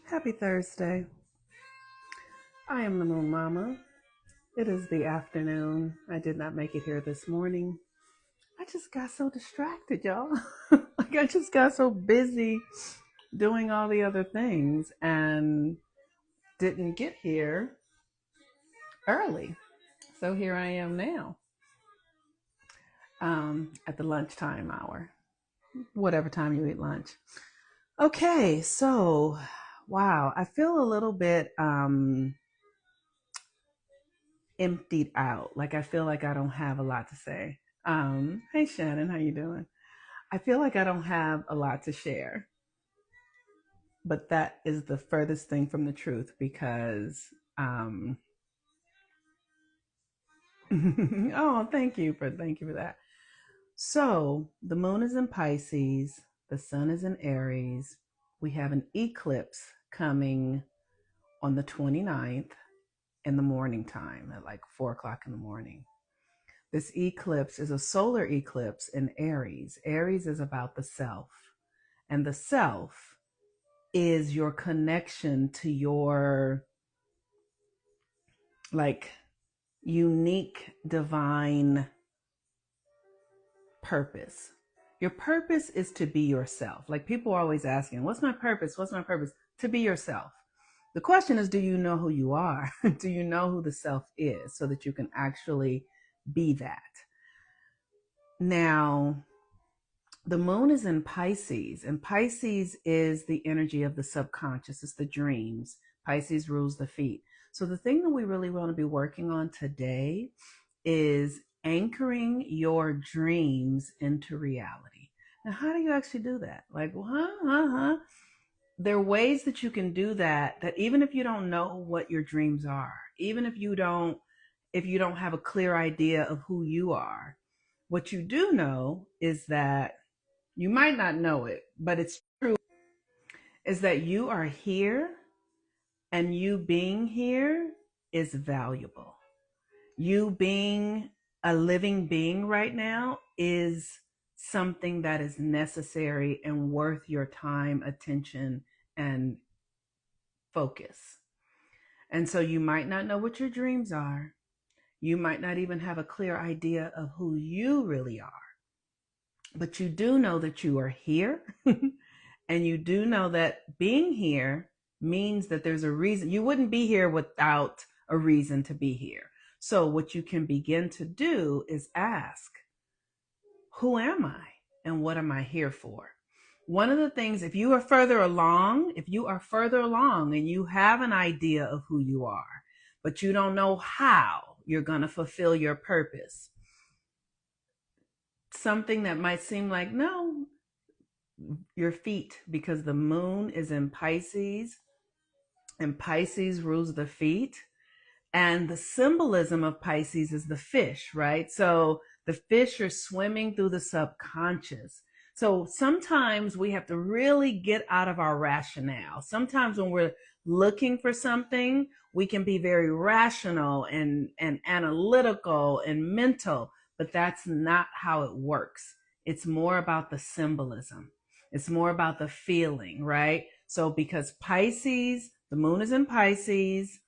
Happy Thursday. I am the Moon Mama. It is the afternoon. I did not make it here this morning. I just got so distracted, y'all. Like, I just got so busy doing all the other things and didn't get here early. So here I am now at the lunchtime hour, whatever time you eat lunch. Okay, so wow, I feel a little bit emptied out. Like, I feel like I don't have a lot to say. Hey Shannon, how you doing? I feel like I don't have a lot to share, but that is the furthest thing from the truth because oh, thank you for that. So the moon is in Pisces, the sun is in Aries. We have an eclipse coming on the 29th in the morning time at like 4 o'clock in the morning. This eclipse is a solar eclipse in Aries. Aries is about the self, and the self is your connection to your like unique divine purpose. Your purpose is to be yourself. Like, people are always asking, what's my purpose? What's my purpose? To be yourself. The question is, do you know who you are? Do you know who the self is so that you can actually be that? Now, the moon is in Pisces, and Pisces is the energy of the subconscious. It's the dreams. Pisces rules the feet. So the thing that we really want to be working on today is anchoring your dreams into reality. Now, how do you actually do that? Like, there are ways that you can do that, that even if you don't know what your dreams are, even if you don't have a clear idea of who you are, what you do know is that you might not know it, but it's true, is that you are here, and you being here is valuable. You being a living being right now is something that is necessary and worth your time, attention, and focus. And so you might not know what your dreams are. You might not even have a clear idea of who you really are. But you do know that you are here. And you do know that being here means that there's a reason. You wouldn't be here without a reason to be here. So what you can begin to do is ask, who am I and what am I here for? One of the things, if you are further along and you have an idea of who you are, but you don't know how you're going to fulfill your purpose, something that might seem like, no, your feet, because the moon is in Pisces, and Pisces rules the feet. And the symbolism of Pisces is the fish, right? So the fish are swimming through the subconscious. So sometimes we have to really get out of our rationale. Sometimes when we're looking for something, we can be very rational and analytical and mental, but that's not how it works. It's more about the symbolism. It's more about the feeling, right? So because Pisces, the moon is in Pisces,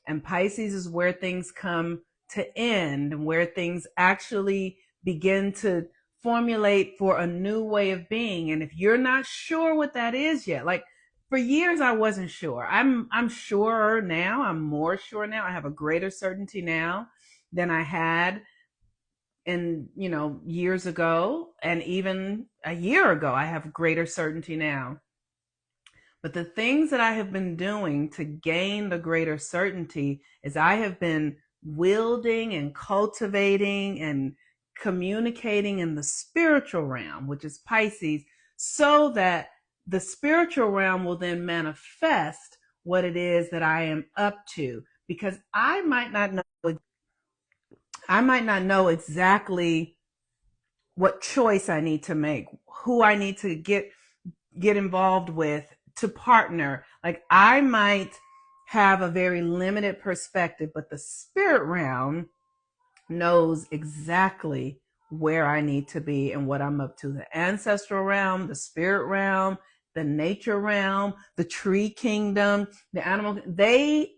and Pisces is where things come to end and where things actually begin to formulate for a new way of being. And if you're not sure what that is yet, like for years I wasn't sure. I'm surer now. I'm more sure now. I have a greater certainty now than I had in, years ago, and even a year ago. I have greater certainty now. But the things that I have been doing to gain the greater certainty is I have been wielding and cultivating and communicating in the spiritual realm, which is Pisces, so that the spiritual realm will then manifest what it is that I am up to. Because I might not know exactly what choice I need to make, who I need to get involved with to partner. Like, I might have a very limited perspective, but the spirit realm knows exactly where I need to be and what I'm up to. The ancestral realm, the spirit realm, the nature realm, the tree kingdom, the animal.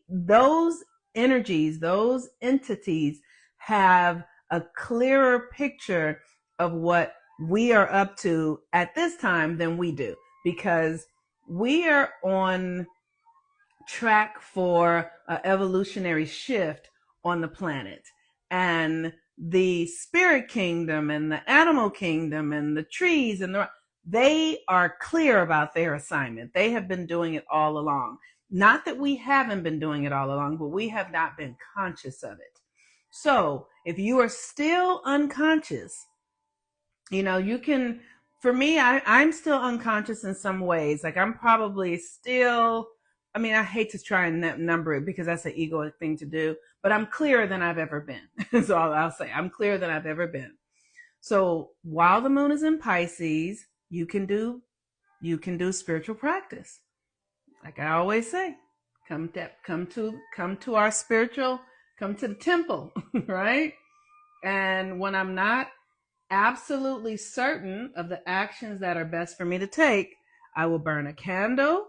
Those energies, those entities have a clearer picture of what we are up to at this time than we do, because we are on track for an evolutionary shift on the planet. And the spirit kingdom and the animal kingdom and the trees and they are clear about their assignment. They have been doing it all along. Not that we haven't been doing it all along, but we have not been conscious of it. So if you are still unconscious, you can, for me, I'm still unconscious in some ways. Like I'm probably still, I hate to try and number it because that's an egoic thing to do, but I'm clearer than I've ever been. So I'll say I'm clearer than I've ever been. So while the moon is in Pisces, you can do spiritual practice. Like I always say, come to our spiritual, come to the temple, right? And when I'm not absolutely certain of the actions that are best for me to take, I will burn a candle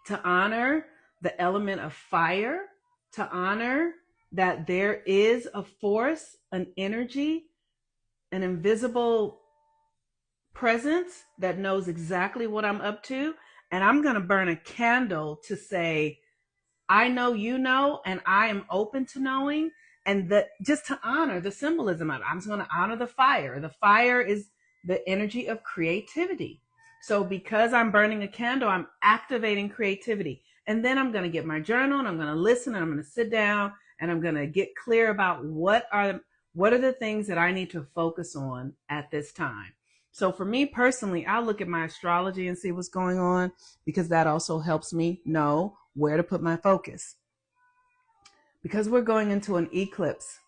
to honor the element of fire, to honor that there is a force, an energy, an invisible presence that knows exactly what I'm up to. And I'm going to burn a candle to say, I know you know, and I am open to knowing. And that just to honor the symbolism of it. I'm just going to honor the fire. The fire is the energy of creativity. So because I'm burning a candle, I'm activating creativity. And then I'm going to get my journal and I'm going to listen and I'm going to sit down and I'm going to get clear about what are the things that I need to focus on at this time. So for me personally, I'll look at my astrology and see what's going on, because that also helps me know where to put my focus. Because we're going into an eclipse,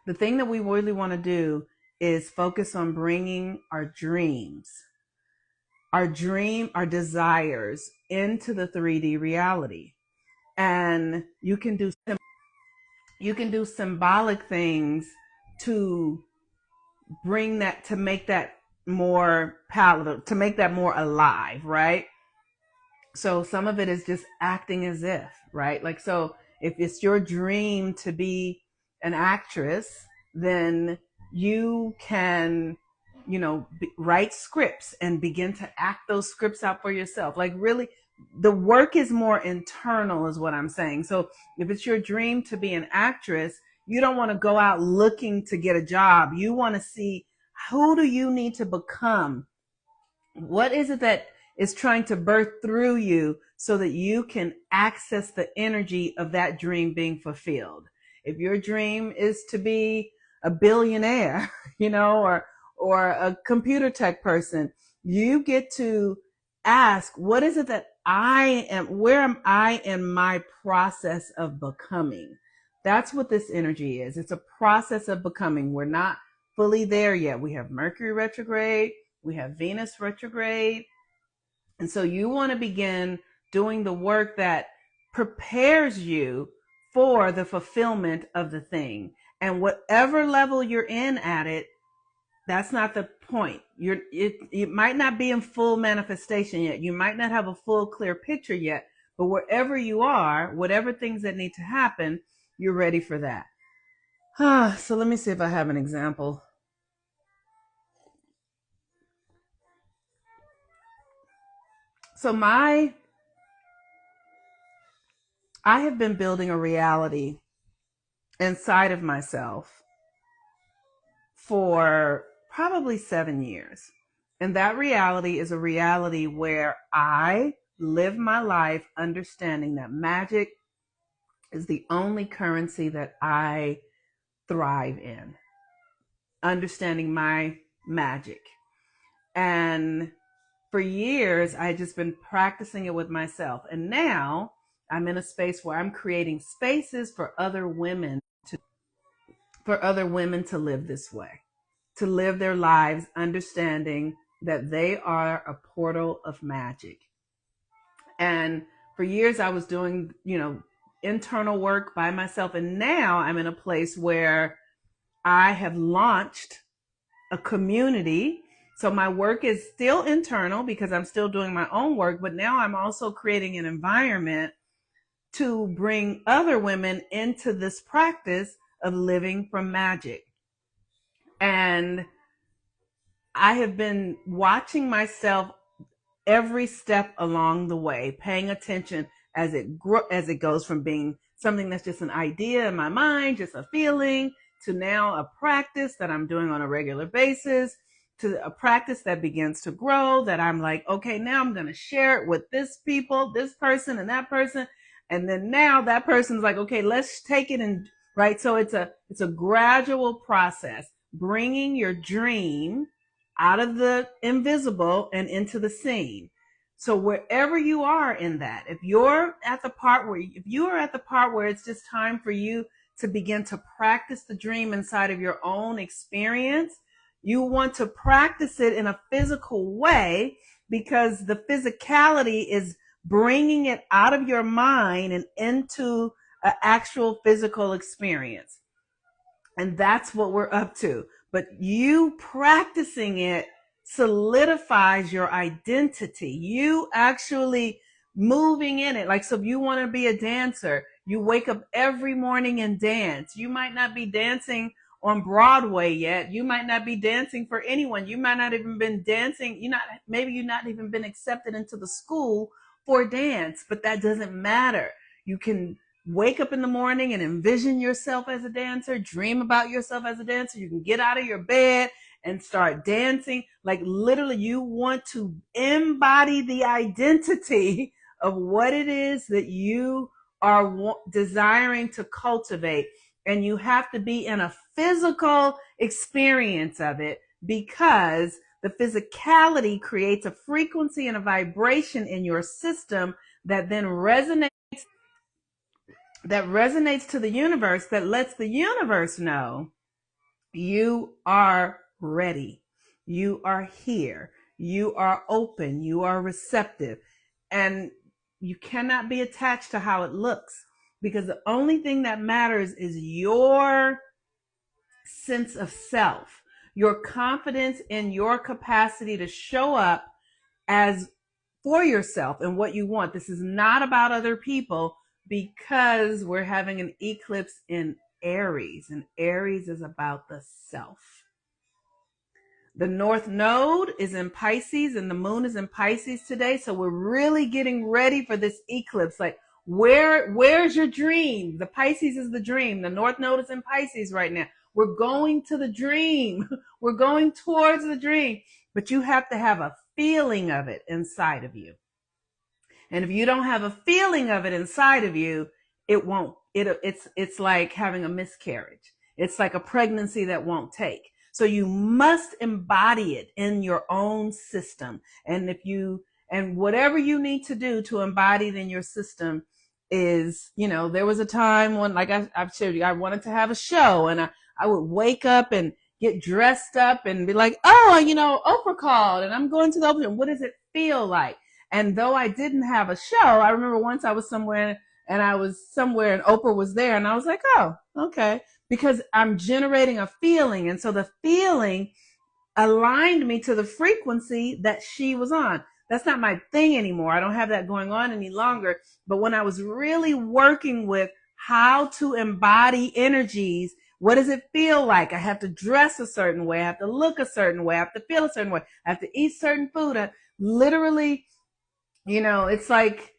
the thing that we really want to do is focus on bringing our dreams, our desires into the 3D reality. And you can do symbolic things to bring that, to make that more palatable, to make that more alive, right? So some of it is just acting as if, right? Like, so if it's your dream to be an actress, then you can, write scripts and begin to act those scripts out for yourself. Like really, the work is more internal is what I'm saying. So if it's your dream to be an actress, you don't want to go out looking to get a job. You want to see, who do you need to become? What is it that is trying to birth through you so that you can access the energy of that dream being fulfilled? If your dream is to be a billionaire, or a computer tech person, you get to ask, what is it that where am I in my process of becoming? That's what this energy is. It's a process of becoming. We're not fully there yet. We have Mercury retrograde, we have Venus retrograde. And so you want to begin doing the work that prepares you for the fulfillment of the thing. And whatever level you're in at it, that's not the point. It might not be in full manifestation yet. You might not have a full clear picture yet, but wherever you are, whatever things that need to happen, you're ready for that. So let me see if I have an example. So I have been building a reality inside of myself for probably 7 years. And that reality is a reality where I live my life understanding that magic is the only currency that I thrive in. Understanding my magic. And for years, I just been practicing it with myself. And now I'm in a space where I'm creating spaces for other women to live this way, to live their lives understanding that they are a portal of magic. And for years I was doing, internal work by myself. And now I'm in a place where I have launched a community. So my work is still internal because I'm still doing my own work, but now I'm also creating an environment to bring other women into this practice of living from magic. And I have been watching myself every step along the way, paying attention as it goes from being something that's just an idea in my mind, just a feeling, to now a practice that I'm doing on a regular basis, to a practice that begins to grow, that I'm like, okay, now I'm going to share it with this people, this person and that person. And then now that person's like, okay, let's take it and right. So it's a gradual process, bringing your dream out of the invisible and into the seen. So wherever you are in that, if you are at the part where it's just time for you to begin to practice the dream inside of your own experience, you want to practice it in a physical way, because the physicality is bringing it out of your mind and into an actual physical experience. And that's what we're up to. But you practicing it solidifies your identity. You actually moving in it. Like, so if you want to be a dancer, you wake up every morning and dance. You might not be dancing on Broadway yet. You might not be dancing for anyone. You might not even been dancing. Maybe you've not even been accepted into the school for dance, but that doesn't matter. You can wake up in the morning and envision yourself as a dancer, dream about yourself as a dancer. You can get out of your bed and start dancing. Like, literally, you want to embody the identity of what it is that you are desiring to cultivate. And you have to be in a physical experience of it, because the physicality creates a frequency and a vibration in your system that then resonates to the universe, that lets the universe know you are ready, you are here, you are open, you are receptive. And you cannot be attached to how it looks, because the only thing that matters is your sense of self, your confidence in your capacity to show up as for yourself and what you want. This is not about other people, because we're having an eclipse in Aries, and Aries is about the self. The North Node is in Pisces and the moon is in Pisces today. So we're really getting ready for this eclipse. Like, where's your dream? The Pisces is the dream. The North Node is in Pisces right now. We're going to the dream. We're going towards the dream, but you have to have a feeling of it inside of you. And if you don't have a feeling of it inside of you, it's like having a miscarriage. It's like a pregnancy that won't take. So you must embody it in your own system. And whatever you need to do to embody it in your system is, there was a time when, like I've shared you, I wanted to have a show, and I would wake up and get dressed up and be like, oh, Oprah called and I'm going to the Oprah. And what does it feel like? And though I didn't have a show, I remember once I was somewhere and Oprah was there, and I was like, oh, okay. Because I'm generating a feeling. And so the feeling aligned me to the frequency that she was on. That's not my thing anymore. I don't have that going on any longer. But when I was really working with how to embody energies, what does it feel like? I have to dress a certain way. I have to look a certain way. I have to feel a certain way. I have to eat certain food. Literally, it's like,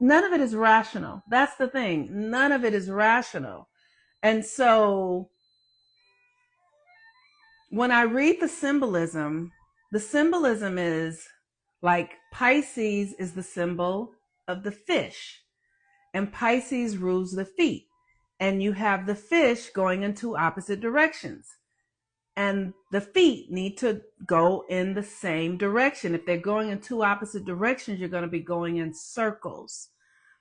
none of it is rational. That's the thing. None of it is rational. And so when I read the symbolism is like, Pisces is the symbol of the fish, and Pisces rules the feet. And you have the fish going in two opposite directions. And the feet need to go in the same direction. If they're going in two opposite directions, you're going to be going in circles.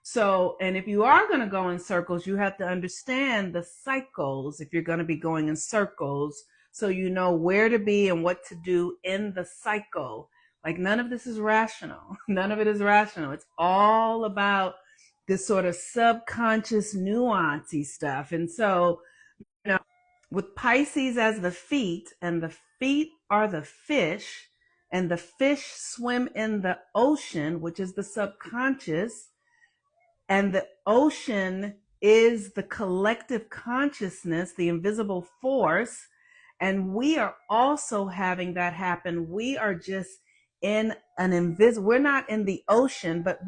So, and if you are going to go in circles, you have to understand the cycles if you're going to be going in circles, so you know where to be and what to do in the cycle. Like, none of this is rational. None of it is rational. It's all about this sort of subconscious nuancey stuff. And so, with Pisces as the feet, and the feet are the fish, and the fish swim in the ocean, which is the subconscious, and the ocean is the collective consciousness, the invisible force. And we are also having that happen. We are just in an invisible, we're not in the ocean, but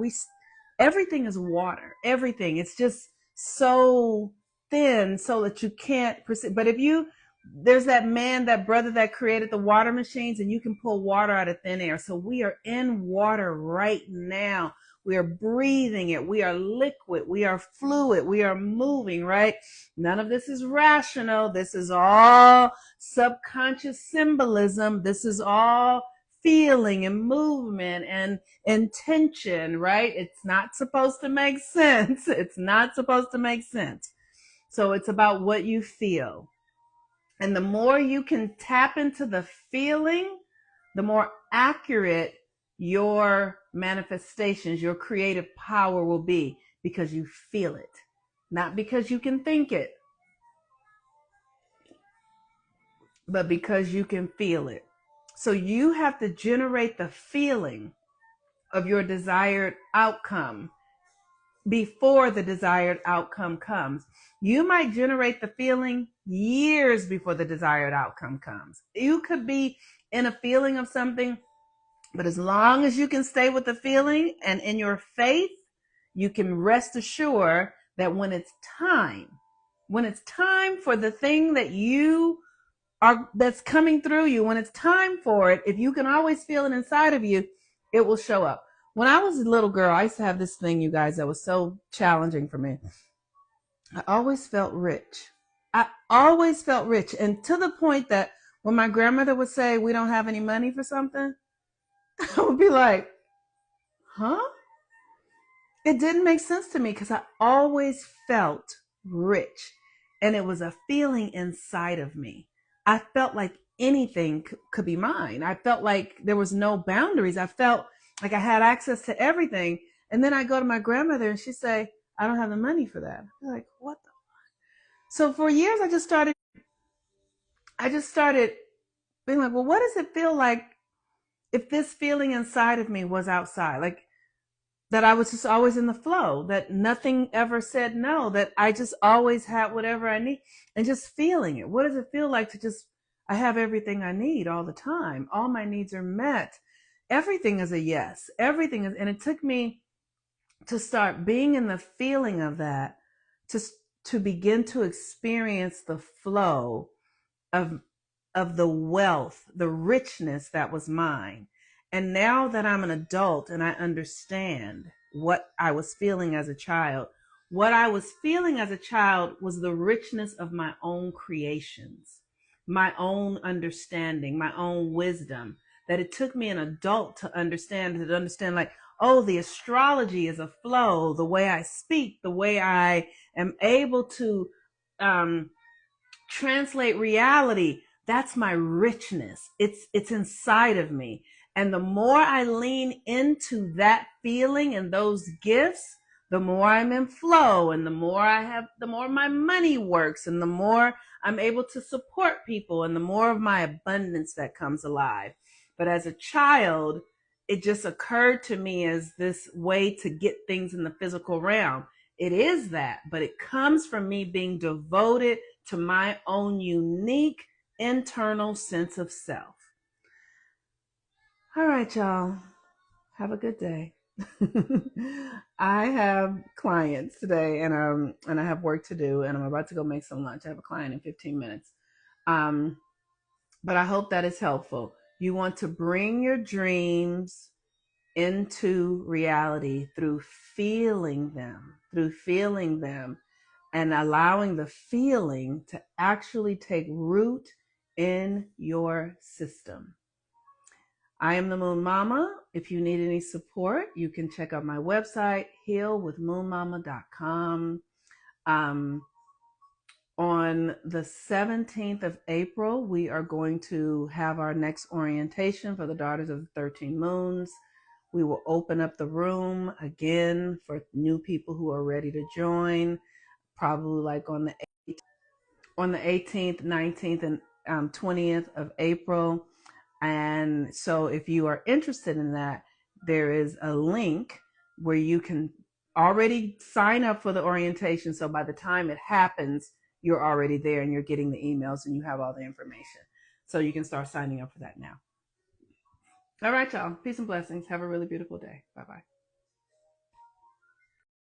everything is water. Everything. It's just so thin so that you can't perceive. But if you, there's that man, that brother that created the water machines, and you can pull water out of thin air. So we are in water right now. We are breathing it. We are liquid. We are fluid. We are moving, right? None of this is rational. This is all subconscious symbolism. This is all feeling and movement and intention, right? It's not supposed to make sense. It's not supposed to make sense. So it's about what you feel. And the more you can tap into the feeling, the more accurate your manifestations, your creative power will be, because you feel it, not because you can think it, but because you can feel it. So you have to generate the feeling of your desired outcome before the desired outcome comes. You might generate the feeling years before the desired outcome comes. You could be in a feeling of something, but as long as you can stay with the feeling and in your faith, you can rest assured that when it's time for the thing that that's coming through you, when it's time for it, if you can always feel it inside of you, it will show up. When I was a little girl, I used to have this thing, you guys, that was so challenging for me. I always felt rich. I always felt rich. And to the point that when my grandmother would say, we don't have any money for something, I would be like, huh? It didn't make sense to me because I always felt rich. And it was a feeling inside of me. I felt like anything could be mine. I felt like there was no boundaries. I felt like I had access to everything. And then I go to my grandmother and she say, I don't have the money for that. I'm like, what the? So for years, I just started being like, well, what does it feel like if this feeling inside of me was outside? Like, that I was just always in the flow, that nothing ever said no, that I just always had whatever I need, and just feeling it. What does it feel like to just, I have everything I need all the time. All my needs are met. Everything is a yes. Everything is, and it took me to start being in the feeling of that, to, to begin to experience the flow of the wealth, the richness that was mine. And now that I'm an adult and I understand what I was feeling as a child, what I was feeling as a child was the richness of my own creations, my own understanding, my own wisdom, that it took me an adult to understand, like, oh, the astrology is a flow, the way I speak, the way I am able to translate reality. That's my richness. It's inside of me. And the more I lean into that feeling and those gifts, the more I'm in flow, and the more I have, the more my money works, and the more I'm able to support people, and the more of my abundance that comes alive. But as a child, it just occurred to me as this way to get things in the physical realm. It is that, but it comes from me being devoted to my own unique internal sense of self. All right, y'all. Have a good day. I have clients today, and I have work to do, and I'm about to go make some lunch. I have a client in 15 minutes. But I hope that is helpful. You want to bring your dreams into reality through feeling them, and allowing the feeling to actually take root in your system. I am the Moon Mama. If you need any support, you can check out my website, healwithmoonmama.com. On the 17th of April, we are going to have our next orientation for the Daughters of the 13 Moons. We will open up the room again for new people who are ready to join, probably like on the on the 18th, 19th, and 20th of April. And so if you are interested in that, there is a link where you can already sign up for the orientation. So by the time it happens, you're already there and you're getting the emails and you have all the information. So you can start signing up for that now. All right, y'all. Peace and blessings. Have a really beautiful day. Bye bye.